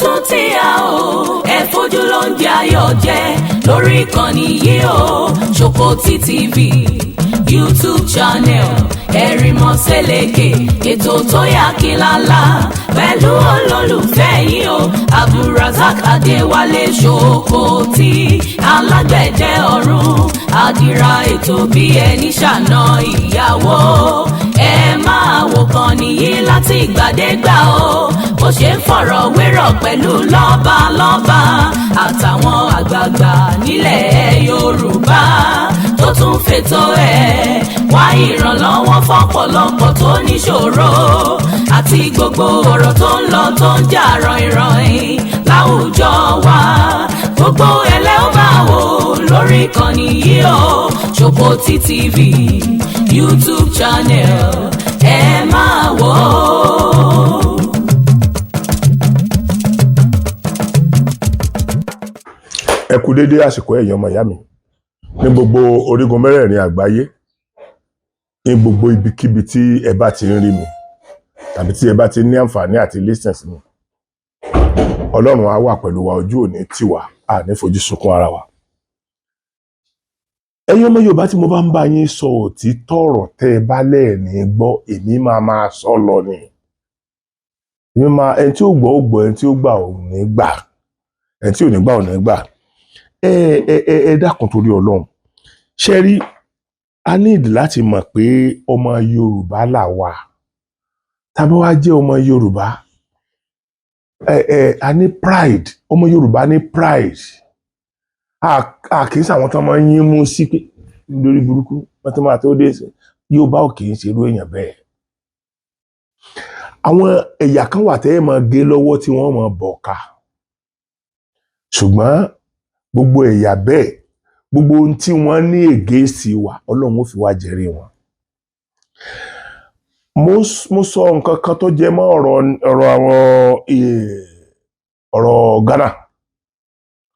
tún ti yá o ẹ fojú ló ń di ayọ̀ jẹ lórí ìkànnì yìí o Ṣòkòtì TV YouTube channel ẹ̀rìmọ̀ sẹ́lẹ̀kẹ̀ ètò tó yà kílálà pẹ̀lú olólùfẹ́ yìí o Abdulrasaq Adéwálé Ṣòkòtì alágbẹ̀dẹ ọ̀run àdìrà ètò bí ẹni ṣàna ìyàwó ẹ máa wò kàn nìyí láti ìgbàdégbà o bó ṣe ń fọ̀rọ̀ wérọ̀ pẹ̀lú lọ́balọ́ba àtàwọn àgbààgbà nílẹ̀ Yorùbá tó tún fètò ẹ̀ wá ìrànlọ́wọ́ fọ́pọ̀lọpọ̀ tó níṣòro àti gbogbo ọ̀rọ̀ tó ń lọ tó ń jà ràn-ìràn láwùjọ wa gbogbo ẹlẹ́ ó máa wò lórí ìkànnì yìí o Ṣòkòtì TV YouTube channel ẹ máa wò ó. Ẹ kú dédé àsìkò ẹ̀yin ọmọ ìyá mi ní gbogbo orígun mẹ́rẹ̀ẹ̀rin àgbáyé ní gbogbo ibikíbi tí ẹ bá ti ń rí mi tàbí tí ẹ bá ti ní àǹfààní àti listen sí mi Ọlọ́run á wà pẹ̀lú wa ojú òní tiwa a ní fojú sunkún ara wa. Ẹ̀yin ọmọ Yorùbá tí mo bá ń bá yín sọ òtítọ́ ọ̀rọ̀ tẹ́ ẹ bá lẹ́ẹ̀ní gbọ́ èmi máa sọ lọ ni ẹni tí ó gbọ́ ó gbọ́ ẹni tí ó gbà ò ní gbà ẹni tí ò ní gbà ò ní gbà. Ẹ dákun torí Ọlọ́run ṣe rí a need láti mọ̀ pé ọmọ Yorùbá là wà tàbí wá jẹ́ ọmọ Yorùbá a ní pride ọmọ Yorùbá ní pride a kì í ṣàwọn tó máa ń yín mú sí pé lórí burúkú wọ́n tó máa tó dé Yorùbá ò kì í ṣe irú èèyàn bẹ́ẹ̀. Àwọn ẹ̀yà kan wà tẹ́ ẹ máa gé lọ́wọ́ tí wọ́n máa bọ̀ ká ṣùgbọ́n gbogbo ẹ̀yà bẹ́ẹ̀ gbogbo ohun tí wọ́n ní ègéèsì wa Ọlọ́run ó fi wá jẹ́rìí wọn. Mo sọ nǹkan kan tó jẹ mọ́ ọ̀rọ̀ Ghana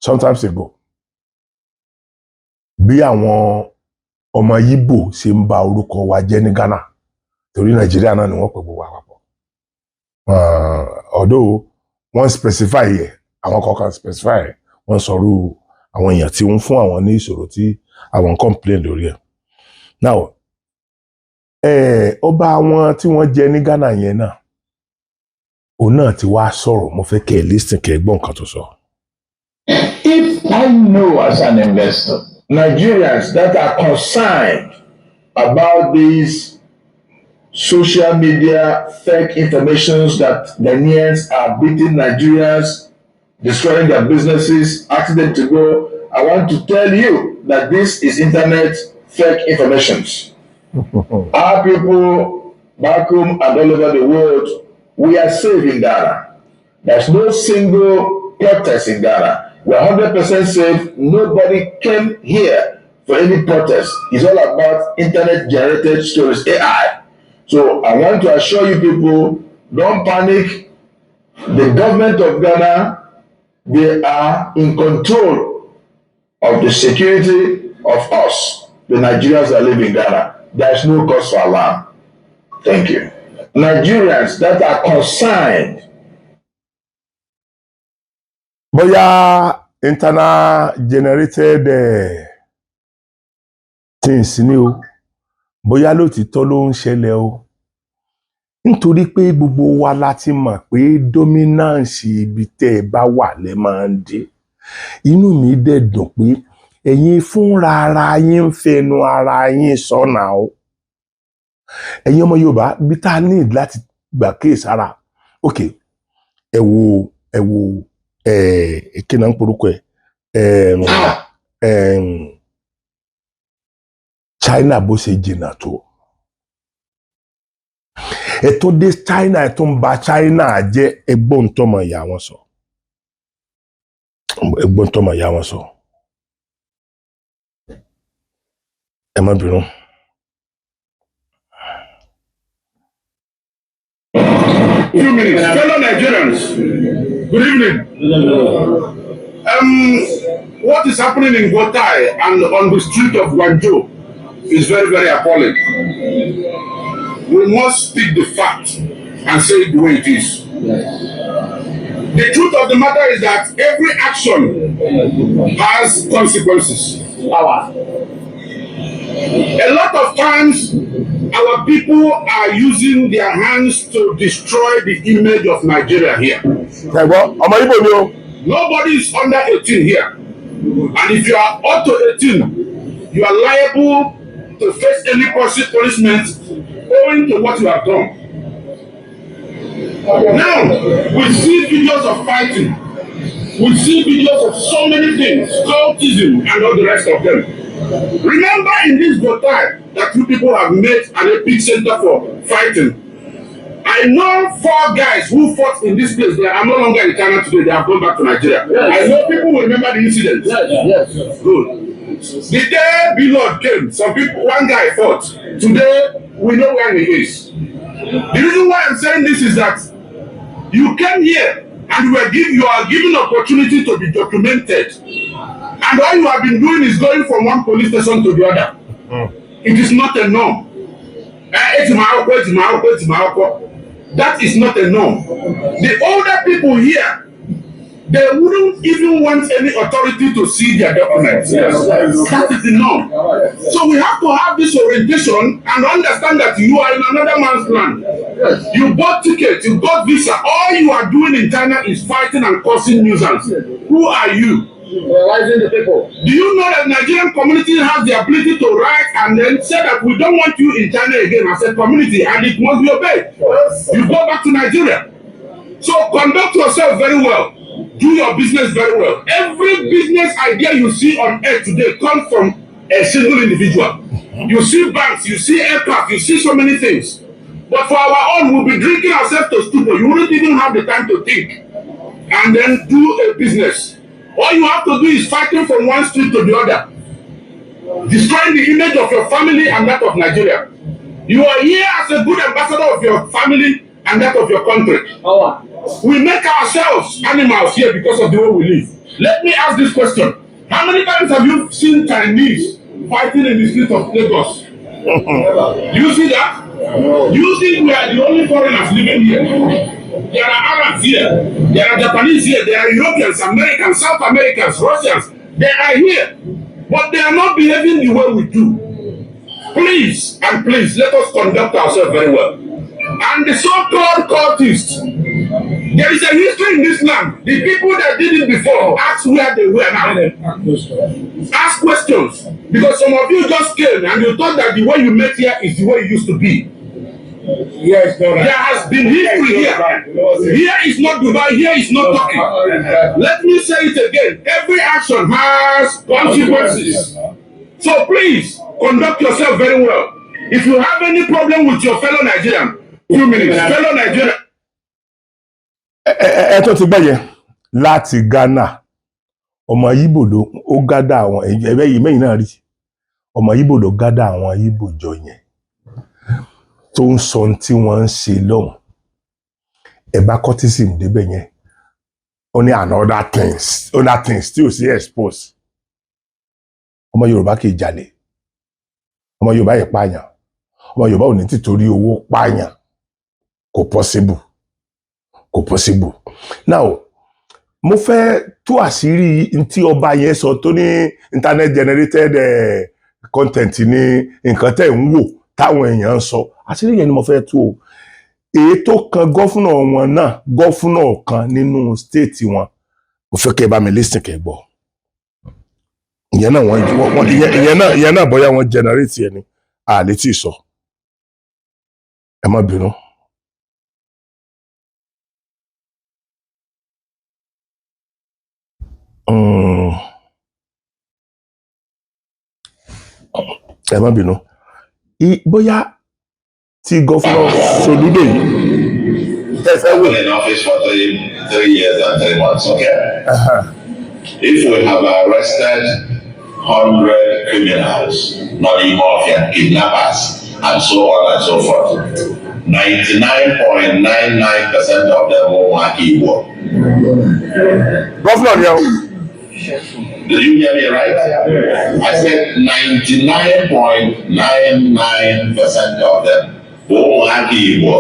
sometimes ago bí àwọn ọmọ Yíbò ṣe ń ba orúkọ wa jẹ́ ní Ghana torí Nàìjíríà náà ni wọ́n pè gbogbo àpapọ̀ although wọ́n specify yẹ àwọn kọ̀ọ̀kan specify yẹ wọ́n sọ̀rọ̀ àwọn èèyàn tí ń fún àwọn ní ìṣòro tí àwọn complain lórí ẹ̀. Now ọba àwọn tí wọ́n jẹ ní Ghana yẹn náà òun náà ti wá sọ̀rọ̀ mo fẹ́ kẹ́ ẹ listen kẹ́ ẹ gbọ́ nǹkan tó sọ. If I know as an investor, Nigerians that are concerned about these social media fake informations that Ghanaians are beating Nigerians, destroying their businesses, asking them to go, I want to tell you that this is internet fake informations. Our people back home and all over the world, we are safe in Ghana. There's no single protest in Ghana. We're 100% safe. Nobody came here for any protest. It's all about internet-generated stories, AI. So I want to assure you people, don't panic. The government of Ghana, they are in control of the security of us, the Nigerians that live in Ghana. There is no cause for alarm. Thank you. Nigerians that are concerned. Bóyá internal generated things ni o bóyá lótìtọ́ ló ń ṣẹlẹ̀ o nítorí pé gbogbo wa láti mọ̀ pé dominance ibi tẹ́ ẹ bá wà lẹ máa ń dé inú mi dẹ̀ dùn pé ẹ̀yin fúnra ara yín ń fẹnu ara yín sọ́nà o ẹ̀yin ọmọ Yorùbá bí tá a ní láti gbà kéèsára ok ẹ wo kí náà ń porúkọ China bó ṣe jìnnà tó ẹ tó dé China ẹ tó ń ba China jẹ́ ẹgbọ́n tọmọ ìyá wọn sọ ẹ má bínú. Few minutes. Fellow Nigerians, good evening. What is happening in Gotai and on the street of Guangzhou is very, very appalling. We must speak the fact and say it the way it is. The truth of of the matter is that every action has consequences. A lot of times, our people are using their hands to destroy the image of Nigeria here. Nobody is under 18 here. And if you are up to 18, you are liable to face any punishment owing to what you have done. Now, we see videos of fighting. We see videos of so many things, cultism and all the rest of them. Remember in this Gotai that you people have made an epic center for fighting. I know 4 guys who fought in this place. They are no longer in China today. They have gone back to Nigeria. Yes. I know people will remember the incident. Yes. Good. The day Bilod came, one guy fought. Today, we know where he is. The reason why I'm saying this is that you came here and you are given opportunity to be documented. And all you have been doing is going from one police station to the other. It is not a norm. That is not a norm. The older people here, they wouldn't even want any authority to see their documents. That is the norm. So we have to have this orientation and understand that you are in another man's land. You bought tickets, you got visa. All you are doing in China is fighting and causing nuisance. Who are you? Terrorizing the people. Do you know that Nigerian community has the ability to write and then say that we don't want you in China again as a community and it must be obeyed? Yes. You go back to Nigeria. So conduct yourself very well. Do your business very well. Every business idea you see on earth today comes from a single individual. You see banks, you see aircraft, you see so many things. But for our own, we'll be drinking ourselves to stupor. You wouldn't even have the time to think and then do a business. All you have to do is fighting from one street to the other, destroying the image of your family and that of Nigeria. You are here as a good ambassador of your family and that of your country. We make ourselves animals here because of the way we live. Let me ask this question. How many times have you seen Chinese fighting in the streets of Lagos? Do you see that? You think we are the only foreigners living here? There are Arabs here, there are Japanese here, there are Europeans, Americans, South Americans, Russians. They are here, but they are not behaving the way we do. Please, and please, let us conduct ourselves very well. And the so-called cultists, there is a history in this land. The people that did it before, ask where they were now. Ask questions. Because some of you just came and you thought that the way you met here is the way it used to be. Yes, no, right. There has been history here. Here is not Dubai, here is not Turkey. Let me say it again. Every action has consequences. So please, conduct yourself very well. If you have any problem with your fellow Nigerian, 2 minutes, fellow Nigerian. Ẹ tó ti gbẹ́yẹ láti Ghana, ọmọ Igbo ló ó gádà àwọn ẹ̀bẹ́ yìí mẹ́yìn náà rí. Ọmọ Igbo ló gádà àwọn Igbo jọ yẹn. Tó ń sọ tí wọ́n ń ṣe lọ́hùn. Ẹ̀bá cultism débẹ̀ yẹn. Ó ní other things tí ò sí expose. Ọmọ Yorùbá kì í jalè. Ọmọ Yorùbá yìí pààyàn. Ọmọ Yorùbá ò ní tìtorí owó pààyàn. Kò possible. Now, mo fẹ́ tú àṣírí tí ọba yẹn sọ tó ní internet generated content ní nǹkan tẹ́ ń wò táwọn èèyàn ń sọ. Àṣírí yẹn ni mo fẹ́ tú o. Èyí tó kan gọ́fúnà wọn náà, gọ́fúnà kan nínú state wọn. Mo fẹ́ kẹ́ bá mi listen kẹ́ gbọ́. Ìyẹn náà bóyá wọ́n generate yẹn ni. Àlè tí sọ. Ẹ má bínú. Ẹ má bínú. Bóyá tí gọ́fúnà Soludo yìí. I've been in office for 3 years and 3 months. Okay. If we have arrested 100 criminals, not even mafia, kidnappers, and so on and so forth, 99.99% of them will want Igbo. Governor, did you hear me right? I said 99.99% of them will want Igbo.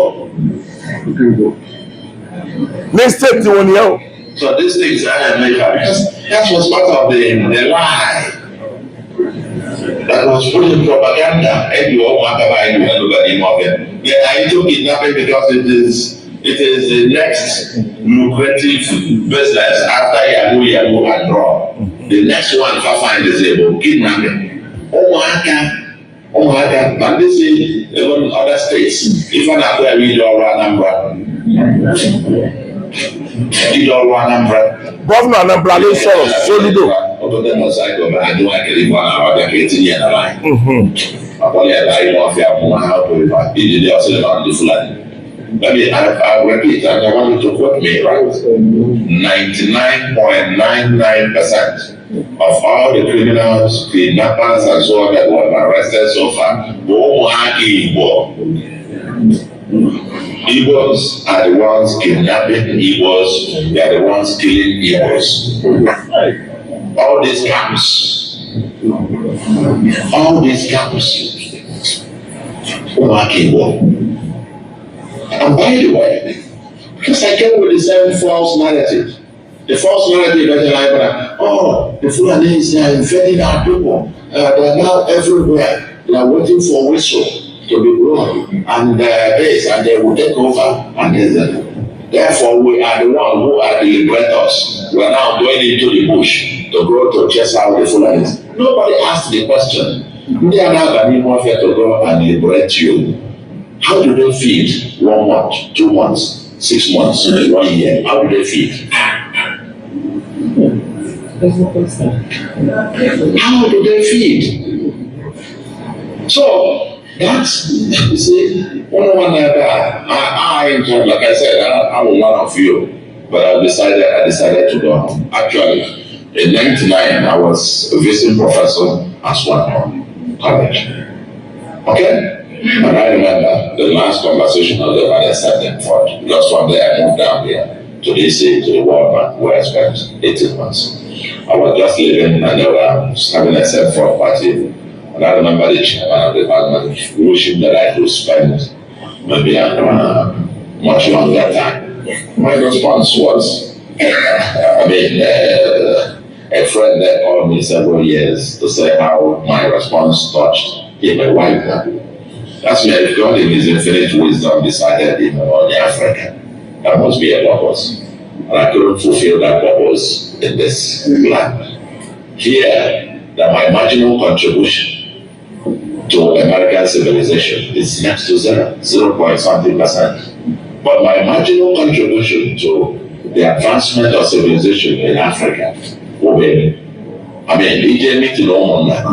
Next step tí wọ́n ní ẹ́ o. So these things are that was part of the lie that was put in propaganda. And you all want to buy anybody more than I took kidnapping because it is the next lucrative business after Yahoo and Raw. The next one for find is able kidnapping. Oh my God, but this is even other states. Even after we do Anambra. Governor Anambra ló sọ̀rọ̀ Soludo. I repeat, and I want you to quote me, right? 99.99% of all the criminals, kidnappers, and so on that were arrested so far, Igbos are the ones kidnapping Igbos, they are the ones killing Igbos. All these camps. And by the way, because I came with the same false narrative. The false narrative that like, the Fulanis are invading our people. They're now everywhere. They are waiting for whistle to be blown. And and they will take over. And therefore, we are the ones who are the liberators. We are now going into the bush to go to chase out the Fulanis. Nobody asked the question. They are now going to go and liberate you. How do they feed 1 month, 2 months, 6 months, 1 year? How do they feed? How do they feed? So that's you see, one like I said, I'm one of you, but I decided to go home. Actually, in '99, I was a visiting professor at Swanton College. Okay. And I remember the last conversation I ever had at Stanford, because from there I moved down here to DC, to the World Bank, where I spent 18 months. I was just leaving and they were having a Stanford party. And I remember the chairman of the department wishing that I could spend maybe much longer time. My response was, a friend that called me several years to say how my response touched him, my wife. That's why if God in his infinite wisdom decided in only Africa, that must be a purpose. And I couldn't fulfill that purpose in this land. Here, that my marginal contribution to American civilization is next to 0.something%. But my marginal contribution to the advancement of civilization in Africa will be,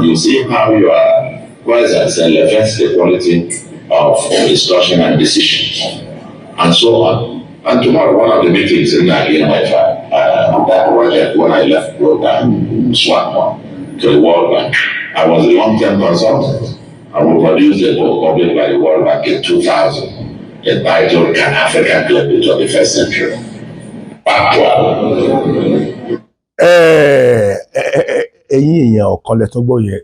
you see how you are presence elevates the quality of discussion and decisions, and so on. And tomorrow, one of the meetings in Nigeria, that project when I left program Swanton to the World Bank, I was a long-term consultant. I will produce a book published by the World Bank in 2000, entitled "Can Africa Claim the 21st Century?" Ẹ̀yin èèyàn ọ̀kan lẹ tó gbọ́ yẹn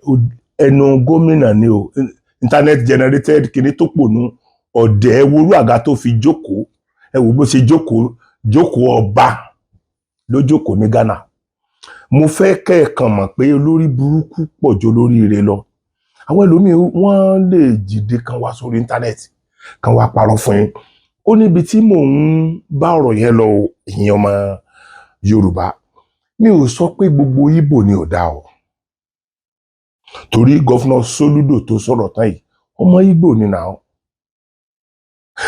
ẹnu gómìnà ni o internet generated kìíní tó pònú ọ̀dẹ̀ ẹwúrú àga tó fi jókòó ẹwù bó ṣe jókòó ọba ló jókòó ní Ghana. Mo fẹ́ kẹ́ẹ̀kan mọ̀ pé olórí burúkú pọ̀ jù olóríire lọ. Àwọn ẹlòmíì wọ́n lè jìde kan wá sórí internet kan wá parọ́ fún yín. Ó níbi tí mò ń bá ọ̀rọ̀ yẹn lọ ìyẹn ọmọ Yorùbá. Mi ò sọ pé gbogbo Ìgbò ni ò dá o. Torí Gọ́fúnà Soludo tó sọ̀rọ̀ tán yìí ọmọ Ìgbò ni náà.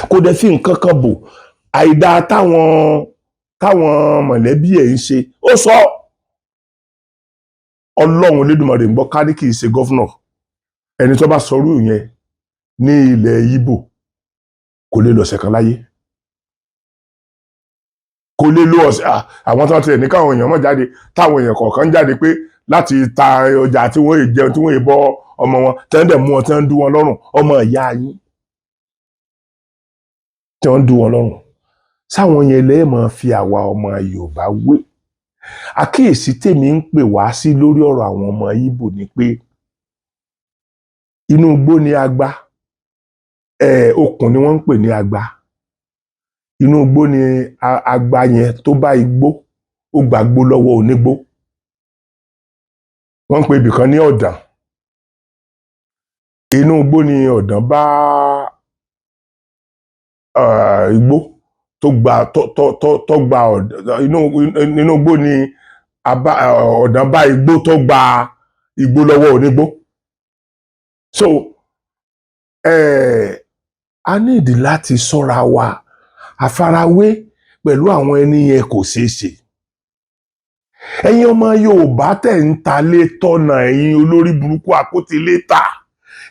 Kò dẹ̀ fi nǹkan kan bò àìdá táwọn mọ̀lẹ́bí ẹ̀ ń ṣe. Ó sọ Ọlọ́run Olódùmarè ń gbọ́ ká ní kì í ṣe gọ́fúnà. Ẹni tó bá sọrú yẹn ní ilẹ̀ Ìgbò kò lè lọ ọ̀sẹ̀ kan láyé. Kò lè lo ọ̀sẹ̀ àwọn tó ti ẹ̀ ní káwọn èèyàn mọ̀ jáde táwọn èèyàn kọ̀ọ̀kan jáde pé láti ta ọjà tí wọ́n yìí jẹun tí wọ́n yìí bọ́ ọmọ wọn tẹ́ndẹ̀ mú wọn tí wọ́n ń dú wọn lọ́rùn ọmọ ìyá yín tí wọ́n ń dú wọn lọ́rùn. Sáwọn yẹn lẹ́ẹ̀ máa fi àwa ọmọ Yorùbá wé. Àkíyèsí tèmi ń pè wá sí lórí ọ̀rọ̀ àwọn ọmọ Ìgbò ni pé inú igbó ni agba okùn ni wọ́n ń pè ní agba. Inú igbó ni agba yẹn tó bá igbó ó gbàgbó lọ́wọ́ onígbó wọ́n ń pe ibìkan ní ọ̀dàn inú igbó ni ọ̀dàn bá igbó tó gba inú igbó ni ọ̀dàn bá igbó tó gba igbó lọ́wọ́ onígbó so a nídìí láti ṣọ́ra wa àfarawé pẹ̀lú àwọn ẹni yẹn kò ṣeé ṣe ẹ̀yin ọmọ Yorùbá tẹ̀ ń ta lé tọ́nà ẹ̀yin olórí burúkú akótilétà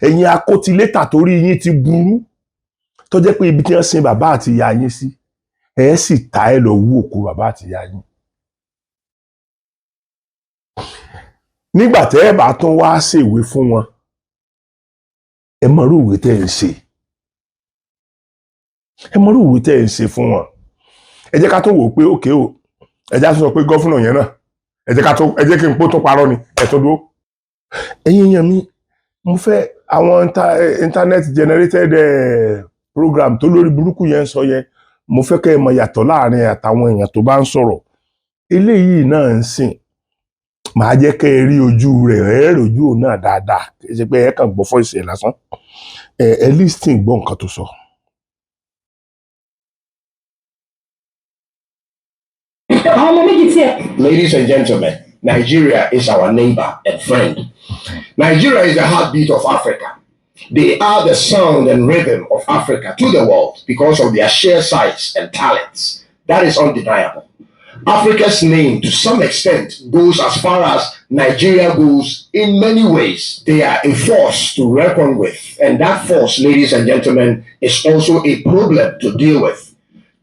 ẹ̀yin akótilétà torí yín ti burú tó jẹ́ pé ibi tí wọ́n sin bàbá àti ìyá yín sí ẹ̀ sì ta ẹ̀ lọ wú òkú bàbá àti ìyá yín. nígbà tẹ́ ẹ bá tún wá ṣèwé fún wọn ẹ mọ̀rú ìwé tẹ́ ẹ ń ṣe fún wọn ẹ jẹ́ ká tó wò ó pé òkè o ẹ jẹ́ ká tó sọ pé gọ́fúnà yẹn náà ẹ jẹ́ kí n pó tó parọ́ ni ẹ tó dúró. ẹ̀yin èèyàn mi mo fẹ́ àwọn internet generated program tó lórí burúkú yẹn sọ yẹn mo fẹ́ kẹ́ ẹ mọ̀ yàtọ̀ láàrin àtàwọn èèyàn tó bá ń sọ̀rọ̀ eléyìí náà ń sìn màá jẹ́ kẹ́ ẹ rí ojú rẹ̀ ẹ rí ojú òun náà dáadáa kì í ṣe pé ẹ kàn gbọ́ fọ́ìsì ẹ̀ lásán ẹ lísìn gbọ́ nǹkan tó sọ. Ladies and gentlemen, Nigeria is our neighbor and friend. Nigeria is the heartbeat of Africa. They are the sound and rhythm of Africa to the world because of their sheer size and talents. That is undeniable. Africa's name, to some extent, goes as far as Nigeria goes in many ways. They are a force to reckon with, and that force, ladies and gentlemen, is also a problem to deal with.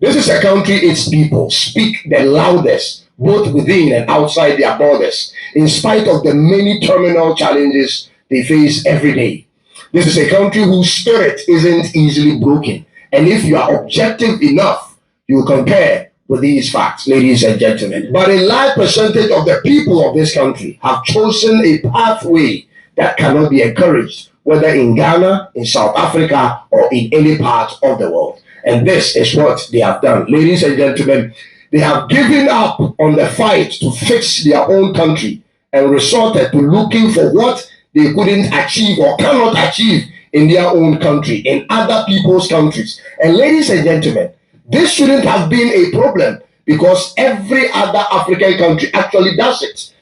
This is a country its people speak the loudest, both within and outside their borders, in spite of the many terminal challenges they face every day. This is a country whose spirit isn't easily broken. And if you are objective enough, you will compare with these facts, ladies and gentlemen. But a large percentage of the people of this country have chosen a pathway that cannot be encouraged, whether in Ghana, in South Africa, or in any part of the world. And this is what they have done. Ladies and gentlemen, they have given up on the fight to fix their own country and resorted to looking for what they couldn't achieve or cannot achieve in their own country, in other people's countries. And ladies and gentlemen, this shouldn't have been a problem because every other African country actually does it.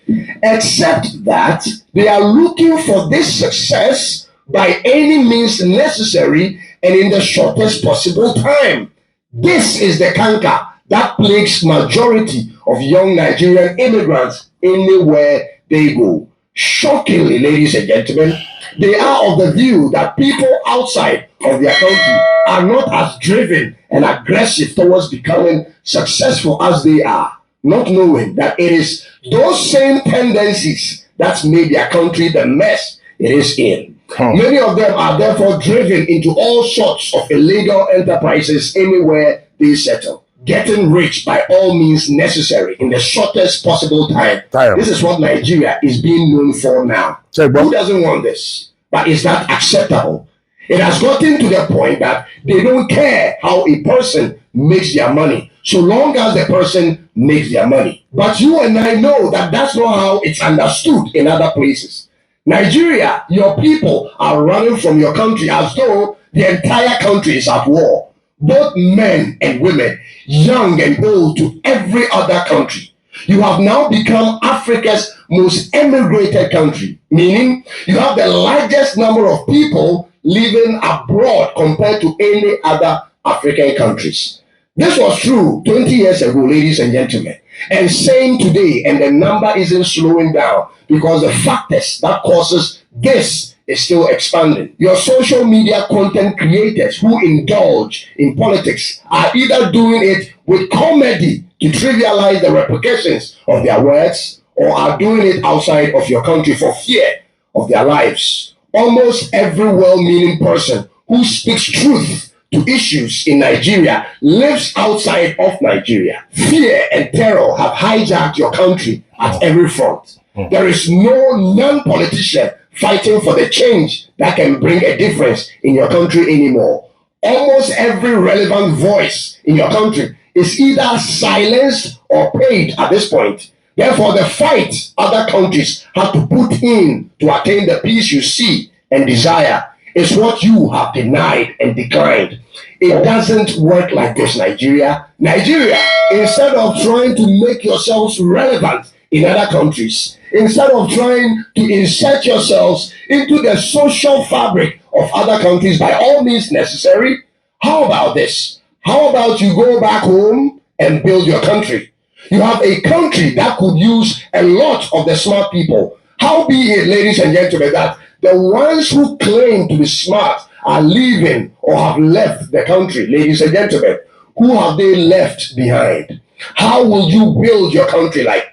Except that they are looking for this success by any means necessary and in the shortest possible time. This is the canker that plagues majority of young Nigerian immigrants anywhere they go. Shockingly, ladies and gentlemen, they are of the view that people outside of their country are not as driven and aggressive towards becoming successful as they are, not knowing that it is those same tendencies that's made their country the mess it is in. Many of them are therefore driven into all sorts of illegal enterprises anywhere they settle, getting rich by all means necessary in the shortest possible time. This is what Nigeria is being known for now. Who doesn't want this? But is that acceptable? It has gotten to the point that they don't care how a person makes their money, so long as the person makes their money. But you and I know that that's not how it's understood in other places. Nigeria, your people are running from your country as though the entire country is at war. Both men and women, young and old, to every other country. You have now become Africa's most emigrated country, meaning you have the largest number of people living abroad compared to any other African countries. This was true 20 years ago, ladies and gentlemen, and same today, and the number isn't slowing down because the factors that causes this is still expanding. Your social media content creators who indulge in politics are either doing it with comedy to trivialize the repercussions of their words, or are doing it outside of your country for fear of their lives. Almost every well-meaning person who speaks truth to issues in Nigeria lives outside of Nigeria. Fear and terror have hijacked your country at every front. There is no non-politician fighting for the change that can bring a difference in your country anymore. Almost every relevant voice in your country is either silenced or paid at this point. Therefore, the fight other countries have to put in to attain the peace you see and desire is what you have denied and declined. It doesn't work like this, Nigeria. Nigeria, instead of trying to make yourselves relevant in other countries, instead of trying to insert yourselves into the social fabric of other countries by all means necessary, how about this? How about you go back home and build your country? You have a country that could use a lot of the smart people. How be it, ladies and gentlemen, that the ones who claim to be smart are leaving or have left the country? Ladies and gentlemen, who have they left behind? How will you build your country like?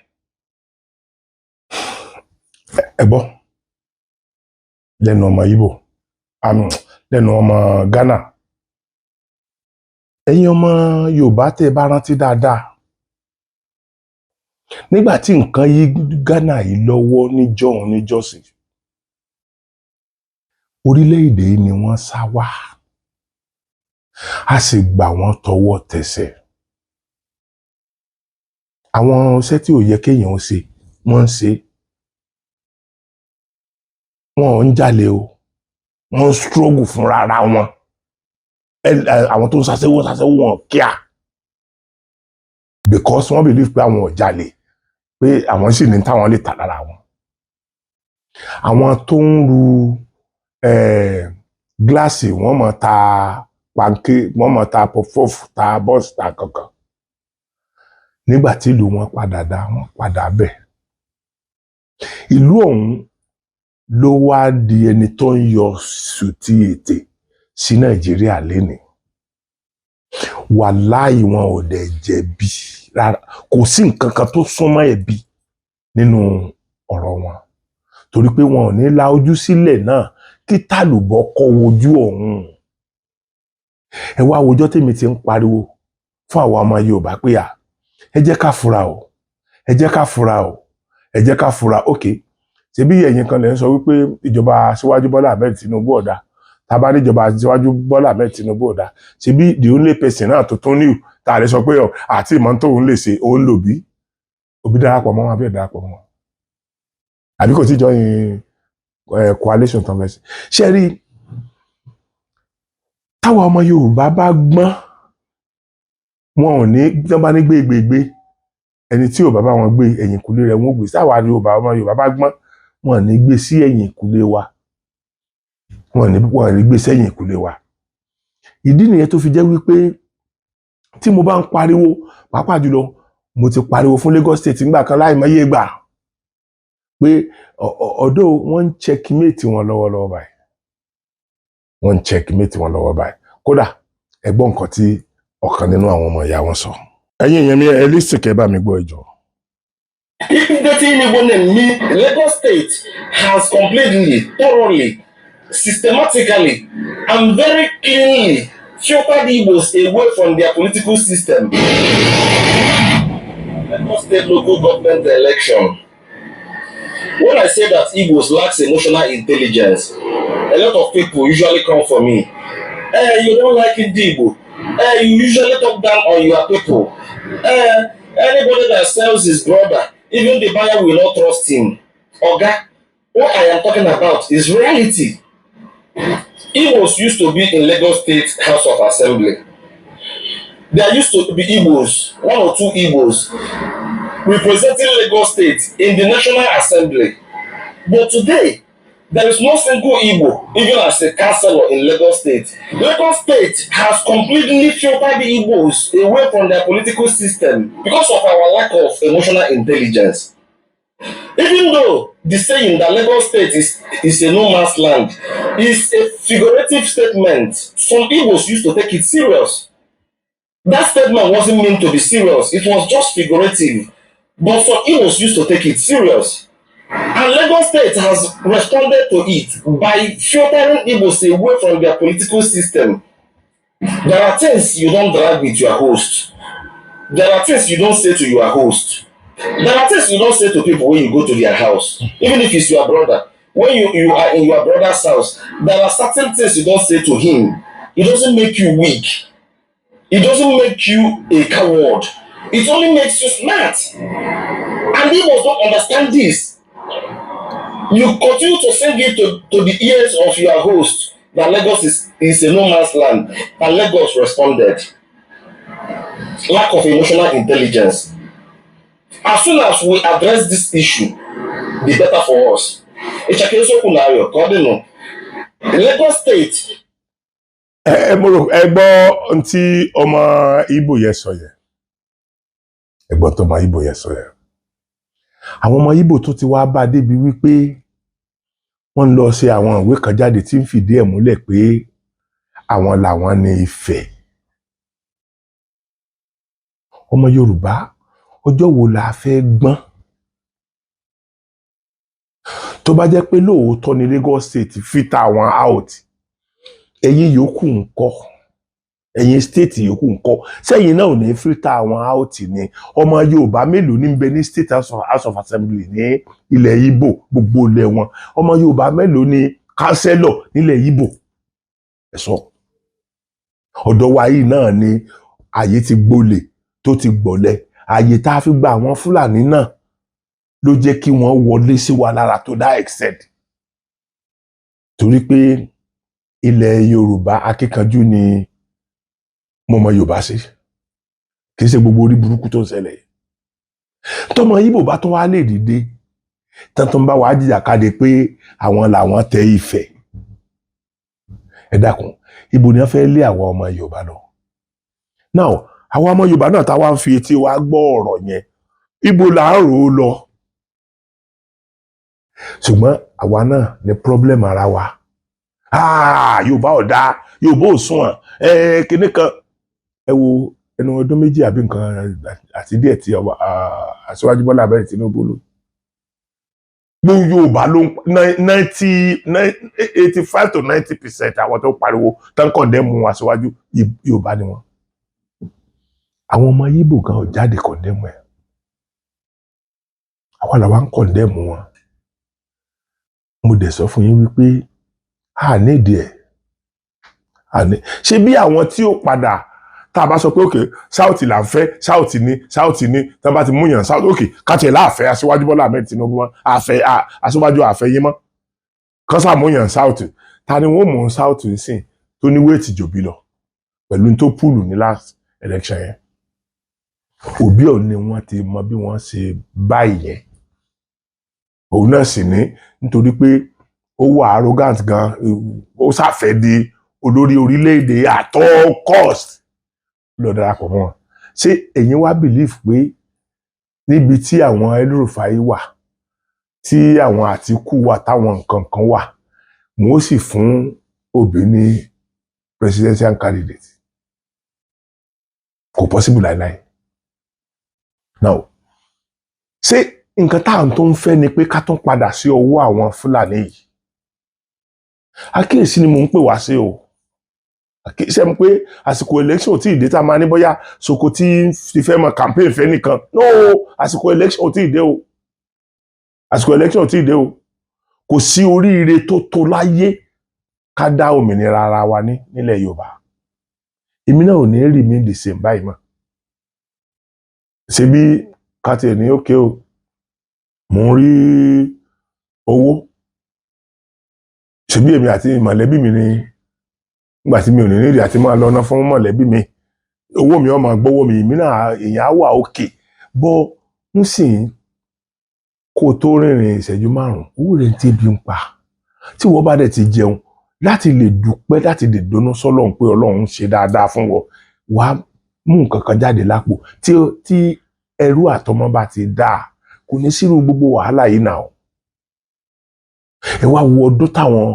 Ebo, lẹ́nu ọmọ Igbo, lẹ́nu ọmọ Ghana. Ẹ̀yin ọmọ Yorùbá tẹ́ bá rántí dáadáa. Nígbà tí nǹkan yí Ghana yìí lọ́wọ́ níjọ́sìn, orílẹ̀-èdè yìí ni wọ́n sá wá. A sì gbà wọ́n tọwọ́ tẹsẹ̀. Àwọn iṣẹ́ tí ò yẹ kéèyàn ṣe, wọ́n ń ṣe. Wọn ò ń jalè o, wọ́n ń struggle fúnra ara wọn. Àwọn tó ń ṣàṣẹ́wó wọn kíá. Because wọ́n believe pé àwọn ò jalè, pé àwọn sì ní táwọn lè tà lára wọn. Àwọn tó ń ru gíláàsì, wọ́n mọ̀ ta panké, wọ́n mọ̀ ta pọfọ́ọ̀fù, ta bọ́ọ̀sì, ta kankan. Nígbà tí ìlú wọn padà dá, wọ́n padà bẹ̀. Ìlú ọ̀hún ló wá di ẹni tó ń yọ sùtì ètè sí Nàìjíríà lénìí. Wàláhì wọn ò dẹ̀ jẹ̀bi rárá. Kò sí nǹkan kan tó súnmọ́ ẹ̀bi nínú ọ̀rọ̀ wọn. Torí pé wọn ò ní la ojú sílẹ̀ náà kí tàlùbọ̀ kọ́ ojú ọ̀hún. Ẹ wá wojọ́ tèmi ti ń pariwo fún àwọn ọmọ Yorùbá pé ẹ jẹ́ ká fura o, ẹ jẹ́ ká fura o, ẹ jẹ́ ká fura. Okay. Ṣebí ẹ̀yin kan lè ń sọ wípé ìjọba Síwájú Bọ́lá Ahmed Tinubu ọ̀dà. Tá bá ní ìjọba Síwájú Bọ́lá Ahmed Tinubu ọ̀dà. Ṣebí the only person náà tó tún níwò tá lè sọ pé àti ìmọ̀ tó ń lè ṣe òun lòbí. Òbí darapọ̀ mọ́ wọn àbí darapọ̀ mọ́ wọn. Àbí kò tí join coalition tó ń fẹ́ ṣe rí. Táwọn ọmọ Yorùbá bá gbọ́n, wọn ò ní tí wọ́n bá ní gbégbégbé ẹni tí ò bá bá wọn gbé ẹ̀yìn kùlé rẹ̀ wọ́n gbé. Táwa ọmọ Yorùbá bá gbọ́n, wọn ò ní gbé sí ẹ̀yìn ìkùlé wa. Wọn ò ní gbé sẹ́yìn ìkùlé wa. Ìdí nìyẹn tó fi jẹ́ wípé tí mo bá ń pariwo, pàápàá jùlọ mo ti pariwo fún Lagos State nígbà kan láìmọye ìgbà pé ọ̀dọ̀ wọ́n ń checkmate wọn lọ́wọ́lọ́wọ́ báyìí. Wọ́n ń checkmate wọn lọ́wọ́ báyìí. Kódà ẹ gbọ́ nǹkan tí ọ̀kan nínú àwọn ọmọ ìyá wọn sọ. Ẹ̀yin èèyàn mi ẹ listen kẹ́ bá mi gbọ́ ìjọ. Lagos State has completely, thoroughly, systematically, and very cleanly filtered Igbos away from their political system. Lagos State local government election. When I say that Igbos lacks emotional intelligence, a lot of people usually come for me. You don't like Igbo. You usually talk down on your people. Anybody that sells his brother, even the buyer will not trust him. Oga, what I am talking about is reality. Igbos used to be in Lagos State House of Assembly. There used to be Igbos, one or two Igbos, representing Lagos State in the National Assembly. But today, there is no single Igbo, even as a councillor in Lagos State. Lagos State has completely filtered the Igbos away from their political system because of our lack of emotional intelligence. Even though the saying that Lagos State is a no man's land is a figurative statement, some Igbos used to take it serious. That statement wasn't meant to be serious, it was just figurative. But some Igbos used to take it serious. And Lagos State has responded to it by filtering Igbos away from their political system. There are things you don't drag with your host. There are things you don't say to your host. There are things you don't say to people when you go to their house. Even if it's your brother. When you are in your brother's house, there are certain things you don't say to him. It doesn't make you weak. It doesn't make you a coward. It only makes you smart. And Igbos don't understand this. You continue to sing it to the ears of your host that Lagos is a no man's land. And Lagos responded. Lack of emotional intelligence. As soon as we address this issue, the better for us. Lagos State. Mo rò ẹ gbọ́ ntí ọmọ Ìgbò yẹn sọ yẹn. Ẹ gbọ́ tó ọmọ Ìgbò yẹn sọ yẹn. Àwọn ọmọ Ìgbò tó ti wá bá débi wípé wọ́n ń lọ ṣe àwọn ìwé kan jáde tí ń fìdí ẹ̀ múlẹ̀ pé àwọn làwọn ní Ifẹ̀. Ọmọ Yorùbá ọjọ́ wo la fẹ́ gbọ́n? Tó bá jẹ́ pé lóòótọ́ ni Lagos State filter àwọn out, ẹ̀yin yòókù ńkọ́? Ẹ̀yin state yòókù ńkọ́? Sẹ́yìn náà ò ní filter àwọn out ni. Ọmọ Yorùbá mélòó ní ń bẹ ní State House of Assembly ní ilẹ̀ Ìgbò gbogbo ilẹ̀ wọn? Ọmọ Yorùbá mélòó ní councillor nílẹ̀ Ìgbò? Ẹ sọ. Ọ̀dọ̀ wa yìí náà ni ààyè ti gbolè tó ti gbọ̀lẹ̀. Ààyè tá a fi gba àwọn Fúlàní náà ló jẹ́ kí wọ́n wọlé sí wa lára tó dá exceed. Torí pé ilẹ̀ Yorùbá akíkanjú ni mo mọ Yorùbá sí. Kì í ṣe gbogbo orí burúkú tó ń ṣẹlẹ̀. Tọmọ Ìgbò bá tó wá lè dìde tán tó ń bá wa jìjàkadì pé àwọn làwọn tẹ Ifẹ̀. Ẹ dákun, ibo ni wọ́n fẹ́ lé àwọn ọmọ Yorùbá lọ? Now, àwọn ọmọ Yorùbá náà táwa ń fi etí wa gbọ́ ọ̀rọ̀ yẹn, ibo là ń rò ó lọ? Ṣùgbọ́n àwa náà ní problem ara wa. Yorùbá ò dáa, Yorùbá ò sunwọ̀n, kinní kan. Ẹ wo ẹnu ọdún méjì àbí nǹkan àti díẹ̀ tí Aṣíwájú Bọ́lá Ahmed Tinubu lò. Gbogbo Yorùbá ló 85 to 90% àwọn tó pariwo tán condemn Aṣíwájú Yorùbá ni wọ́n. Àwọn ọmọ Ìgbò gan ò jáde condemn ẹ̀. Àwa làwa ń condemn wọn. Mo dẹ̀ sọ fún yín wípé nídìí ẹ̀. Ṣé bí àwọn tí ó padà tá a bá sọ pé òkè South là ń fẹ́, South ni tá a bá ti mú yàn South òkè káàtì láàfẹ́ Aṣíwájú Bọ́lá Ahmed Tinubu mọ́, Aṣíwájú àfẹ́ yín mọ́. Kọ́sà mú yàn South. Ta ni wọ́n mú South sìn tó ní wéètì jòbí lọ pẹ̀lú tó púùlù ní last election yẹn? Òbí ọ̀ ni wọ́n ti mọ bí wọ́n ṣe báyìí yẹn. Òun náà sì ní nítorí pé ó wà arrogant gan, ó ṣàfẹ́ di olórí orílẹ̀-èdè at all cost lọ darapọ̀ mọ́. Ṣé ẹ̀yin wá believe pé níbi tí àwọn El-Rufai wà, tí àwọn Àtíkù wà, táwọn nǹkan kan wà, wọ́n ó sì fún Obi ní presidential candidate? Kò possible láíláí. Now, ṣé nǹkan táwọn tó ń fẹ́ ni pé ká tún padà sí ọwọ́ àwọn Fúlàní yìí? Àkíyèsí ni mò ń pè wá sí o. Ṣé mo pé àsìkò election tí ìdè tá a máa ní bóyá Soko tí ti fẹ́ mọ campaign fẹ́ nìkan? No, àsìkò election tí ìdè o. Àsìkò election tí ìdè o. Kò sí oríire tó tó láyé ká dá òmìnira ara wa nílẹ̀ Yorùbá. Èmi náà ò ní remain the same báyìí mọ́. Ṣé bí káti ní òkè o, mò ń rí owó. Ṣebí èmi àti mọ̀lẹ́bí mi ni nígbà tí mi ò ní nídìí àti máa lọ́nà fún mọ̀lẹ́bí mi. Owó mi ó máa gbówó mi, èmi náà èèyàn á wà òkè. Bọ́ ń sìn kó tó rìnrìn ìṣẹ́jú 5, owó rẹ̀ ń tẹ́bi ń pa. Tí wọ́n bá dẹ̀ ti jẹun láti lè dúpẹ́, láti lè dóná sọ́lọ́run pé Ọlọ́run ṣe dáadáa fún wọn, wàá mú nǹkan kan jáde lápò. Tí ẹrú àtọmọ bá ti dáa, kò ní sírú gbogbo wàhálà yìí náà. Ẹ wá wo ọdún táwọn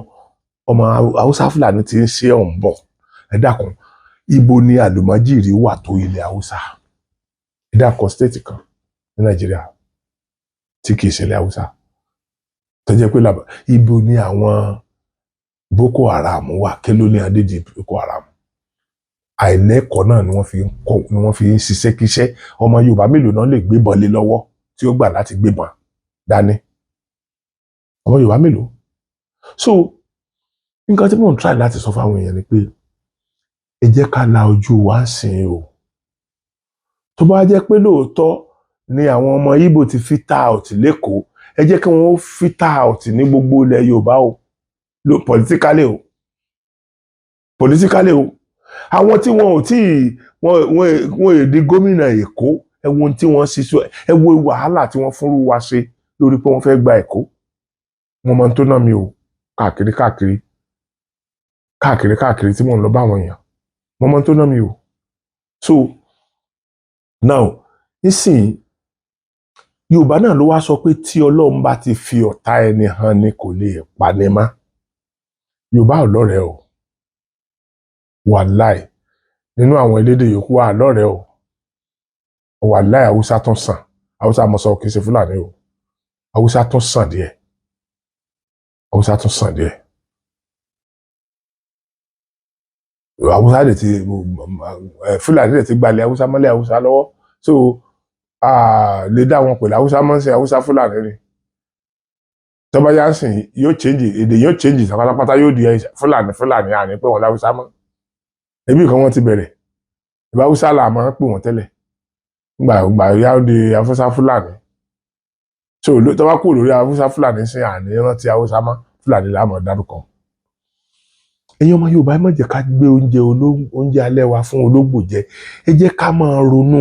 ọmọ Haúsá Fúlàní ti ń ṣe ọ̀hún bọ̀. Ẹ dákun, ibo ni àlùmọ́jìrì wà tó ilẹ̀ Haúsá? Ẹ dákun state kan ní Nàìjíríà tí kìí ṣe ilẹ̀ Haúsá tó jẹ́ pé ibo ni àwọn Boko Haram wà? Kí ló ní adéjì Boko Haram? Àìlẹ́kọ̀ọ́ náà ni wọ́n fi ń ṣiṣẹ́ kíṣẹ́. Ọmọ Yorùbá mélòó náà lè gbébọn lé lọ́wọ́ tí ó gbà láti gbébọn dání? Ọmọ Yorùbá mélòó? So nǹkan tí mò ń try láti sọ fáwọn èèyàn ni pé ẹ jẹ́ ká la ojú wa sìn o. Tó bá jẹ́ pé lóòótọ́ ni àwọn ọmọ Ìgbò ti filter out lẹ́kọ̀ọ́, ẹ jẹ́ kí wọ́n filter out ní gbogbo ilẹ̀ Yorùbá o, politically o. Àwọn tí wọn ò tí wọn èdè gómìnà Èkó, ẹ wo ohun tí wọ́n ṣiṣẹ́, ẹ wo wàhálà tí wọ́n fúnrú wa ṣe lórí pé wọ́n fẹ́ gba Èkó. Wọ́n máa ń tó ná mi o, káàkiri tí mò ń lọ bá àwọn èèyàn. Wọ́n máa ń tó ná mi o. So now nísìnyí Yorùbá náà ló wá sọ pé tí Ọlọ́run bá ti fi ọ̀tá ẹni hàn ni kò lè pani mọ́. Yorùbá ò lọ́rẹ̀ẹ́ o, wàláì nínú àwọn elédè yòókù wà lọ́rẹ̀ẹ́ o, wàláì Haúsá tún sàn, Haúsá mọ̀sán kìí ṣe Fúlàní o, Haúsá tún sàn díẹ̀. Haúsá lè ti Fúlàní lè ti gbalẹ̀ Haúsá mọ́lẹ̀ Haúsá lọ́wọ́, so lè dá wọn pẹ̀lú Haúsá mọ́ sí Haúsá Fúlàní ni. Tọ́ba yá sìn yóò change, èdè yóò change pátápátá, yóò di Fúlàní àní pé wọ́n láwùsá mọ́. Ẹbí kan wọ́n ti bẹ̀rẹ̀, ìbá Haúsá là máa ń pè wọ́n tẹ́lẹ̀. Gbà yá ó di Haúsá Fúlàní. So tọ́ba kú lórí Haúsá Fúlàní sí àní rántí Haúsá mọ́, Fúlàní là máa dárúkọ. Ẹ̀yin ọmọ Yorùbá ẹ má jẹ́ ká gbé oúnjẹ alẹ́ wa fún ológbò jẹ. Ẹ jẹ́ ká máa ronú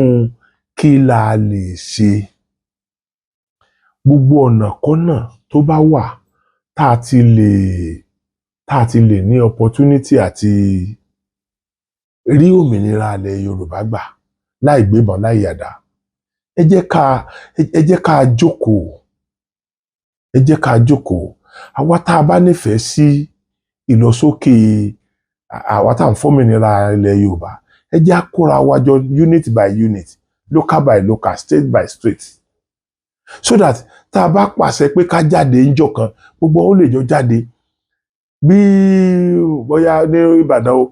kí la lè ṣe. Gbogbo ọ̀nà kọ́nà tó bá wà tá a ti lè ní opportunity àti rí òmìnira ilẹ̀ Yorùbá gbà láì gbébọn láì yàdá. Ẹ jẹ́ ká jókòó. Àwa tá a bá nífẹ̀ẹ́ sí ìlọsókè àwa tá à ń fọ́mìnira ilẹ̀ Yorùbá, ẹ jẹ́ á kóra wa jọ unit by unit, local by local, state by state, so that tá a bá pàṣẹ pé ká jáde ńjọ́ kan, gbogbo ó lè jọ jáde. Bí bóyá ní Ìbàdàn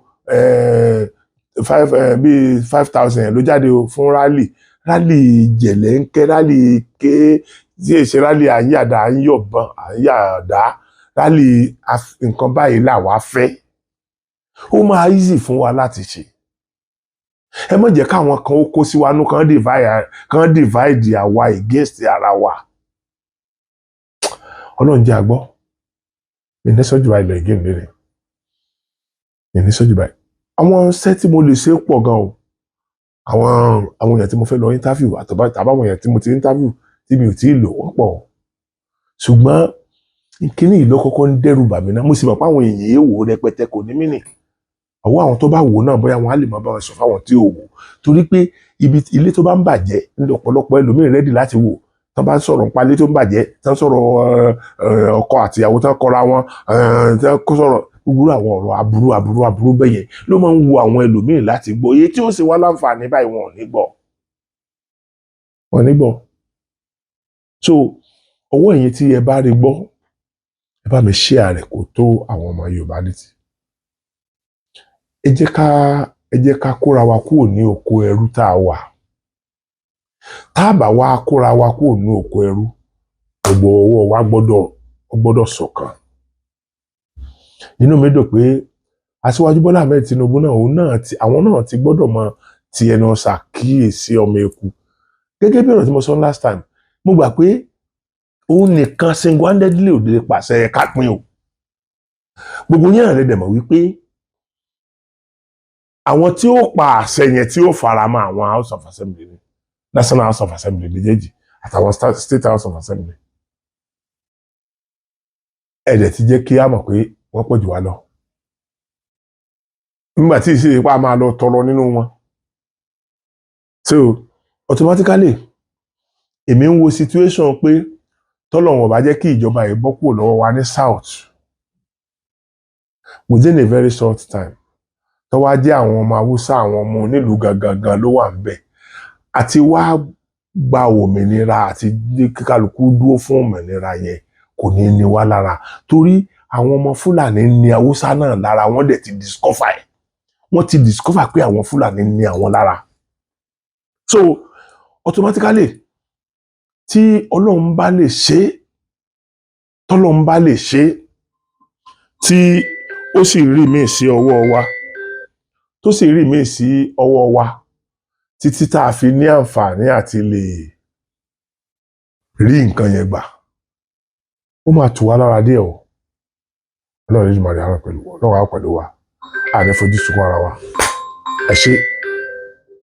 bíi 5,000 ló jáde fún rally jẹ̀lẹ́ńkẹ́, rally ké tí èsì rally àyàdá àyọ̀bọ̀n àyàdá, rally nǹkan báyìí làwa fẹ́. Ó máa easy fún wa láti ṣe. Ẹ má jẹ́ káwọn kan ó kó sí wa nú kan divide àwa against ara wa. Ọlọ́run jẹ́ àgbọ́. Ìníṣọ́jú báyìí lọ again lérè. Ìníṣọ́jú báyìí. Àwọn iṣẹ́ tí mo lè ṣe pọ̀ gan o. Àwọn èèyàn tí mo fẹ́ lọ interview àtàbáwọn èèyàn tí mo ti interview tí mi ò tí ì lò wọ́n pọ̀. Ṣùgbọ́n kíní ìlú kọ́kọ́ ń dẹ́rù bà mí náà. Mo sì mọ̀ pé àwọn èèyàn èèwò rẹpẹtẹ kò ní mínì. Àwọn tó bá wò náà bóyá wọn á lè máa bá wọn sọ fáwọn tí ò wò. Torí pé ilé tó bá ń bàjẹ́ ọ̀pọ̀lọpọ̀ ẹlòmíràn rẹ́dì láti wò. Tán bá sọ̀rọ̀ nípa ilé tó ń bàjẹ́, tán sọ̀rọ̀ ọkọ àti ìyàwó tán kọra wọn, tán kó sọ̀rọ̀ gbogbo àwọn ọ̀rọ̀ aburú bẹ́yẹn ló máa ń wo àwọn ẹlòmíràn láti gbọ́. Èyí tí ó sì wá láǹfààní báyìí wọn ò ní gbọ́. So ọwọ́ ẹ̀yin tí ẹ bá rí gbọ́, ẹ bá mi share rẹ̀ kó tó àwọn ọmọ Yorùbá létí. Ẹ jẹ́ ká kóra wa kúrò ní oko ẹrú tá a wà. Tá a bá wá kóra wa kúrò ní oko ẹrú, gbogbo ọwọ́ wa gbọ́dọ̀ ṣọ̀kan. Inú mi dùn pé Aṣíwájú Bọ́lá Ahmed Tinubu náà àwọn náà ti gbọ́dọ̀ mọ ti ẹnu ṣàkíyèsí ọmọ eku. Gẹ́gẹ́ bí ọ̀rọ̀ tí mo sọ last time, mo gbà pé òun nìkan single-handedly ò lè pàṣẹ ká pín o. Gbogbo yẹn rẹ̀ dẹ̀ mọ̀ wípé àwọn tí ó pa àṣẹ yẹn tí ó fara mọ́ àwọn House of Assembly ni, National House of Assembly méjèèjì àtàwọn State House of Assembly. Ẹ̀dẹ̀ ti jẹ́ kí á mọ̀ pé wọ́n pọ̀ jù wá lọ. Nígbà tí ìṣe ipá máa lọ tọrọ nínú wọn. So automatically èmi ń wo situation pé tọ́lọ́run bá jẹ́ kí ìjọba yìí bọ́ kúrò lọ́wọ́ wa ní South within a very short time, tó wá jẹ́ àwọn ọmọ Haúsá, àwọn ọmọ onílùú gangan ló wà ńbẹ̀, àti wá gba òmìnira àti kíkálukú dúró fún òmìnira yẹn kò ní ní wá lára. Torí àwọn ọmọ Fúlàní ní Haúsá náà lára, wọ́n dẹ̀ ti discover ẹ̀. Wọ́n ti discover pé àwọn Fúlàní ní àwọn lára. So automatically tí Ọlọ́run bá lè ṣe, tọ́lọ́run bá lè ṣe, tí ó sì rí mi sí ọwọ́ wa, tó sì rí mi sí ọwọ́ wa títí tá a fi ní àǹfààní àti lè rí nǹkan yẹn gbà ó máa tù wá lára díẹ̀ o Ọlọ́run lè jùmọ̀ rí àwọn pẹ̀lú Ọlọ́run àwọn pẹ̀lú wa àní fojú sunkún ara wa ẹ ṣé.